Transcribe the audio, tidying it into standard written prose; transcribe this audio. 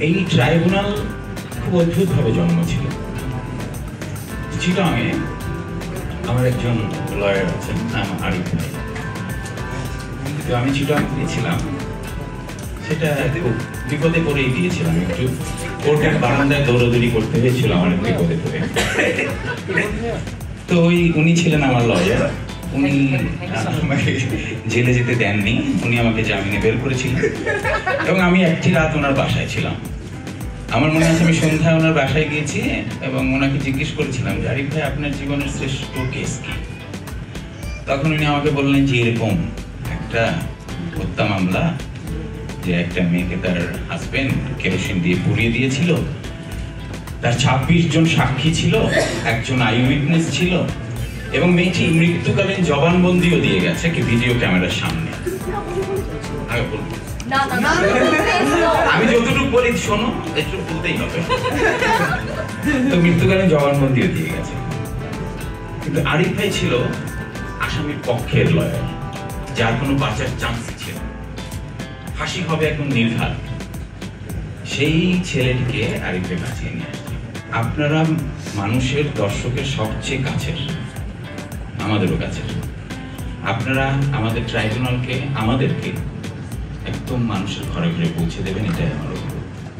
এই ট্রাইব্যুনাল খুব অদ্ভুতভাবে জন্ম ছিল। চিটাঙে আমার একজন লয়ার আছেন, নাম আরিফ ভাই। তো আমি চিটাং গিয়েছিলাম, সেটা খুব বিপদে পড়েই গিয়েছিলাম। একটু কোর্টের বারান্দায় দৌড়াদৌড়ি করতে হয়েছিল আমার বিপদে পড়ে। তো উনি ছিলেন আমার লয়ার। উনি আমাকে জেলে যেতে দেননি, উনি আমাকে জামিনে বের করেছিলেন এবং আমি একটি রাত ওনার বাসায় ছিলাম। আমার মনে আছে আমি সন্ধ্যায় ওনার বাসায় গিয়েছি এবং ওনাকে জিজ্ঞেস করেছিলাম যে আরিফ ভাই আপনার জীবনের শ্রেষ্ঠ কেস কি? তখন উনি আমাকে বললেন যে এরকম একটা হত্যা মামলা, যে একটা মেয়েকে তার হাজবেন্ড কেরোসিন দিয়ে পুড়িয়ে দিয়েছিল, তার 26 জন সাক্ষী ছিল, একজন আই উইটনেস ছিল এবং মেয়েটি মৃত্যুকালীন জবানবন্দিও দিয়ে গেছে কি ভিডিও ক্যামেরার সামনে। আমি যতটুকু বলি শোনো, একটু বলতেই হবে। তো মৃত্যুকালীন জবানবন্দিও দিয়ে গেছে। কিন্তু আরিফ ভাই ছিল আসামির পক্ষের লয়ার, যার কোনো বাঁচার চান্স ছিল, ফাঁসি হবে এখন নির্ঘাত। সেই ছেলেটিকে আরিফ ভাই বাঁচিয়ে নিয়ে আসছে। আপনারা মানুষের, দর্শকের সবচেয়ে কাছের, আমাদেরও কাছের। আপনারা আমাদের ট্রাইব্যুনালকে, আমাদেরকে একদম মানুষের ঘরে ঘরে পৌঁছে দেবেন, এটাই আমার